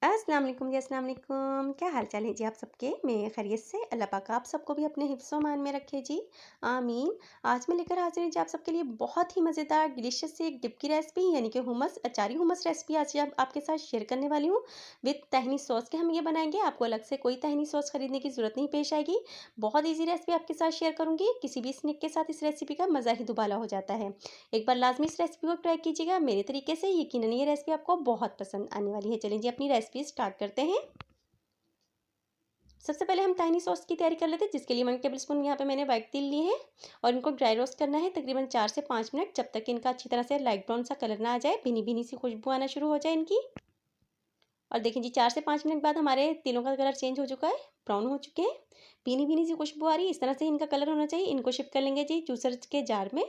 अस्सलाम वालेकुम जी, अस्सलाम वालेकुम। क्या हाल चाल है जी आप सबके? मैं खैरियत से। अल्लाह पाक आप सबको भी अपने हिफ्ज़ मान में रखे जी, आमीन। आज मैं लेकर हाज़िर हूँ जी आप सबके लिए बहुत ही मज़ेदार डिलीशियस सी एक डिप की रेसिपी यानी कि हुमस, अचारी हुमस रेसिपी आज आपके साथ शेयर करने वाली हूँ। विद तहनी सॉस के हम ये बनाएंगे। आपको अलग से कोई तहनी सॉस खरीदने की ज़रूरत नहीं पेश आएगी। बहुत ईजी रेसिपी आपके साथ शेयर करूँगी। किसी भी स्नैक के साथ इस रेसिपी का मज़ा ही दुबाला हो जाता है। एक बार लाजमी इस रेसिपी को ट्राई कीजिएगा मेरे तरीके से, यकीनन ये रेसिपी आपको बहुत पसंद आने वाली है। चलिए जी अपनी रेसिपी स्टार्ट करते हैं। सबसे पहले हम ताहिनी सॉस की तैयारी कर लेते हैं, जिसके लिए 1 टेबलस्पून यहाँ पे मैंने व्हाइट तिल लिए हैं और इनको ड्राई रोस्ट करना है तकरीबन 4 से 5 मिनट, जब तक इनका अच्छी तरह से लाइट ब्राउन सा कलर ना आ जाए, भीनी भीनी सी खुशबू आना शुरू हो जाए इनकी। और देखिए जी 4 से 5 मिनट बाद हमारे तिलों का कलर चेंज हो चुका है, ब्राउन हो चुके हैं, भीनी भीनी सी खुशबू आ रही है। इस तरह से इनका कलर होना चाहिए। इनको शिफ्ट कर लेंगे जी जूसर के जार में।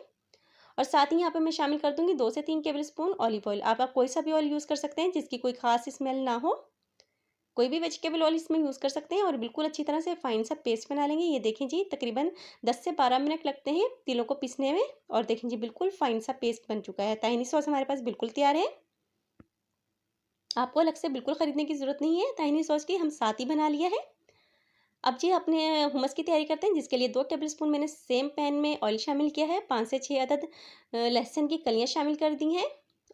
और साथ ही यहाँ पे मैं शामिल कर दूंगी 2 से 3 टेबलस्पून ऑलिव ऑयल। आप कोई सा भी ऑयल यूज़ कर सकते हैं जिसकी कोई खास स्मेल ना हो। कोई भी वेजिटेबल ऑयल इसमें यूज़ कर सकते हैं और बिल्कुल अच्छी तरह से फाइन सा पेस्ट बना लेंगे। ये देखें जी तकरीबन 10 से 12 मिनट लगते हैं तिलों को पीसने में। और देखें जी बिल्कुल फाइन सा पेस्ट बन चुका है। ताहिनी सॉस हमारे पास बिल्कुल तैयार है। आपको अलग से बिल्कुल खरीदने की ज़रूरत नहीं है। ताहिनी सॉस की हम साथ ही बना लिया है। अब जी अपने हुमस की तैयारी करते हैं, जिसके लिए 2 टेबलस्पून मैंने सेम पैन में ऑयल शामिल किया है। 5 से 6 अदद लहसुन की कलियाँ शामिल कर दी हैं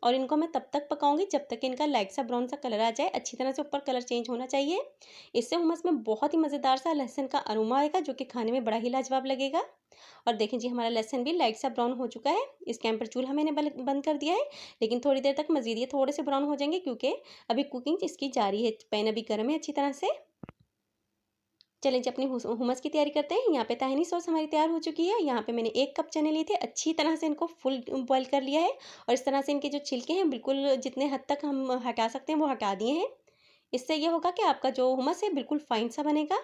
और इनको मैं तब तक पकाऊंगी जब तक इनका लाइट सा ब्राउन सा कलर आ जाए। अच्छी तरह से ऊपर कलर चेंज होना चाहिए। इससे हुमस में बहुत ही मज़ेदार सा लहसुन का अरोमा आएगा, जो कि खाने में बड़ा ही लाजवाब लगेगा। और देखें जी हमारा लहसुन भी लाइट सा ब्राउन हो चुका है। इस टाइम पर चूल्हा मैंने बंद कर दिया है, लेकिन थोड़ी देर तक मज़ीद ये थोड़े से ब्राउन हो जाएंगे, क्योंकि अभी कुकिंग इसकी जारी है। पैन अभी गर्म है अच्छी तरह से। चलें जी अपनी हुमस की तैयारी करते हैं। यहाँ पे ताहिनी सॉस हमारी तैयार हो चुकी है। यहाँ पे मैंने 1 कप चने लिए थे, अच्छी तरह से इनको फुल बॉईल कर लिया है और इस तरह से इनके जो छिलके हैं बिल्कुल जितने हद तक हम हटा सकते हैं वो हटा दिए हैं। इससे ये होगा कि आपका जो हुमस है बिल्कुल फाइन सा बनेगा।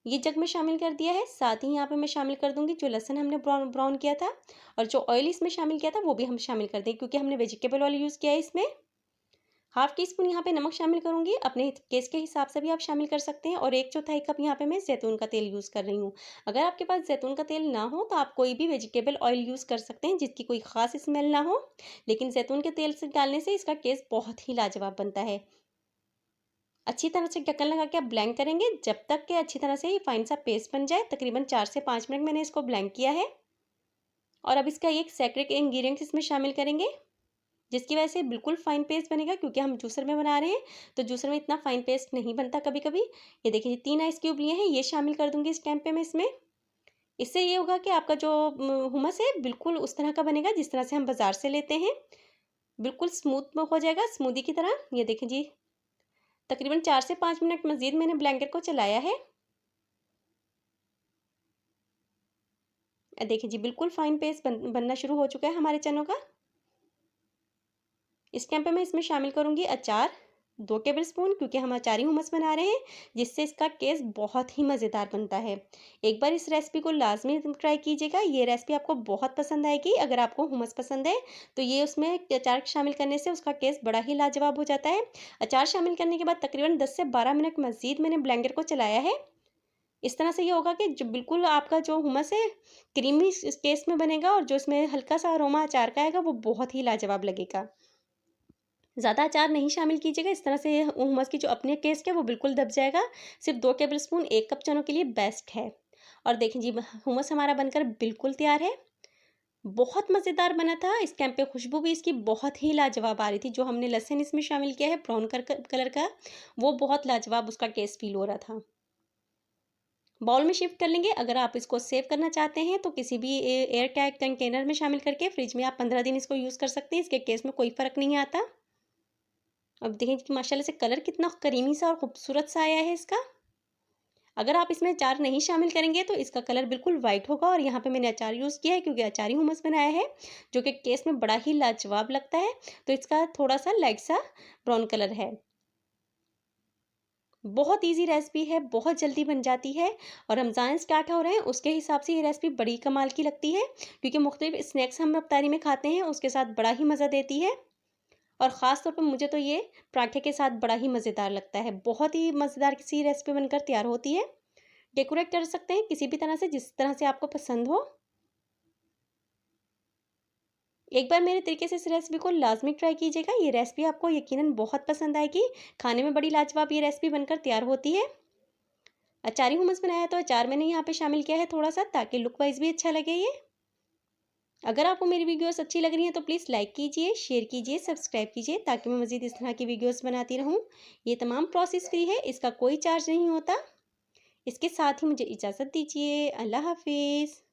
ये जग में शामिल कर दिया है। साथ ही यहाँ पे मैं शामिल कर दूंगी जो लहसुन हमने ब्राउन ब्राउन किया था, और जो ऑयल इसमें शामिल किया था वो भी हम शामिल कर दें, क्योंकि हमने वेजिटेबल ऑयल यूज़ किया है इसमें। हाफ टी स्पून यहाँ पे नमक शामिल करूंगी, अपने केस के हिसाब से भी आप शामिल कर सकते हैं। और 1/4 कप यहाँ पे मैं जैतून का तेल यूज़ कर रही हूँ। अगर आपके पास जैतून का तेल ना हो तो आप कोई भी वेजिटेबल ऑयल यूज़ कर सकते हैं जिसकी कोई खास स्मेल ना हो, लेकिन जैतून के तेल से डालने से इसका टेस्ट बहुत ही लाजवाब बनता है। अच्छी तरह से ढक्कन लगा के आप ब्लेंड करेंगे जब तक कि अच्छी तरह से ये फाइन सा पेस्ट बन जाए। तकरीबन 4 से 5 मिनट मैंने इसको ब्लेंड किया है। और अब इसका एक सेक्रेट इंग्रेडिएंट इसमें शामिल करेंगे, जिसकी वजह से बिल्कुल फाइन पेस्ट बनेगा, क्योंकि हम जूसर में बना रहे हैं तो जूसर में इतना फाइन पेस्ट नहीं बनता कभी कभी। ये देखिए 3 आइस क्यूब लिए हैं, ये शामिल कर दूंगी इस टाइम पे मैं इसमें। इससे ये होगा कि आपका जो हुमस है बिल्कुल उस तरह का बनेगा जिस तरह से हम बाजार से लेते हैं। बिल्कुल स्मूथ हो जाएगा, स्मूदी की तरह। ये देखें जी तकरीबन 4 से 5 मिनट मजीद मैंने ब्लेंडर को चलाया है। देखिए जी बिल्कुल फाइन पेस्ट बनना शुरू हो चुका है हमारे चनों का। इस टाइम पे मैं इसमें शामिल करूंगी अचार, 2 टेबलस्पून, क्योंकि हम अचारी हुमस बना रहे हैं जिससे इसका टेस्ट बहुत ही मज़ेदार बनता है। एक बार इस रेसिपी को लाजमी ट्राई कीजिएगा। ये रेसिपी आपको बहुत पसंद आएगी। अगर आपको हुमस पसंद है तो ये उसमें अचार शामिल करने से उसका टेस्ट बड़ा ही लाजवाब हो जाता है। अचार शामिल करने के बाद तकरीबन 10 से 12 मिनट मज़ीद मैंने ब्लेंडर को चलाया है। इस तरह से ये होगा कि जो बिल्कुल आपका जो हुमस है क्रीमी इस टेस्ट में बनेगा, और जो इसमें हल्का सा अरोमा अचार का आएगा वो बहुत ही लाजवाब लगेगा। ज़्यादा अचार नहीं शामिल कीजिएगा, इस तरह से हुमस की जो अपनी टेस्ट है वो बिल्कुल दब जाएगा। सिर्फ 2 टेबलस्पून 1 कप चनों के लिए बेस्ट है। और देखिए जी हुमस हमारा बनकर बिल्कुल तैयार है। बहुत मज़ेदार बना था। इस टाइम पे खुशबू भी इसकी बहुत ही लाजवाब आ रही थी। जो हमने लहसुन इसमें शामिल किया है ब्राउन कलर का, वो बहुत लाजवाब उसका टेस्ट फील हो रहा था। बाउल में शिफ्ट कर लेंगे। अगर आप इसको सेव करना चाहते हैं तो किसी भी एयर टाइट कंटेनर में शामिल करके फ्रिज में आप 15 दिन इसको यूज़ कर सकते हैं। इसके टेस्ट में कोई फ़र्क नहीं आता। अब देखें कि माशाल्लाह से कलर कितना करीमी सा और खूबसूरत सा आया है इसका। अगर आप इसमें अचार नहीं शामिल करेंगे तो इसका कलर बिल्कुल वाइट होगा। और यहाँ पे मैंने अचार यूज़ किया है क्योंकि अचारी हुमस बनाया है, जो कि टेस्ट में बड़ा ही लाजवाब लगता है। तो इसका थोड़ा सा लाइट सा ब्राउन कलर है। बहुत ईजी रेसिपी है, बहुत जल्दी बन जाती है। और रमज़ान स्टार्ट हो रहे हैं उसके हिसाब से ये रेसिपी बड़ी कमाल की लगती है, क्योंकि मुख्तलिफ स्नैक्स हम अफ्तारी में खाते हैं उसके साथ बड़ा ही मज़ा देती है। और ख़ास तौर पे मुझे तो ये पराठे के साथ बड़ा ही मज़ेदार लगता है। बहुत ही मज़ेदार सी रेसिपी बनकर तैयार होती है। डेकोरेट कर सकते हैं किसी भी तरह से, जिस तरह से आपको पसंद हो। एक बार मेरे तरीके से इस रेसिपी को लाज़मी ट्राई कीजिएगा। ये रेसिपी आपको यकीनन बहुत पसंद आएगी। खाने में बड़ी लाजवाब ये रेसिपी बनकर तैयार होती है। अचारी हुमस बनाया तो अचार मैंने यहाँ पे शामिल किया है थोड़ा-सा, ताकि लुक वाइज़ भी अच्छा लगे ये। अगर आपको मेरी वीडियोस अच्छी लग रही हैं तो प्लीज़ लाइक कीजिए, शेयर कीजिए, सब्सक्राइब कीजिए, ताकि मैं मज़ीद इस तरह की वीडियोस बनाती रहूँ। ये तमाम प्रोसेस फ्री है, इसका कोई चार्ज नहीं होता। इसके साथ ही मुझे इजाज़त दीजिए। अल्लाह हाफ़िज़।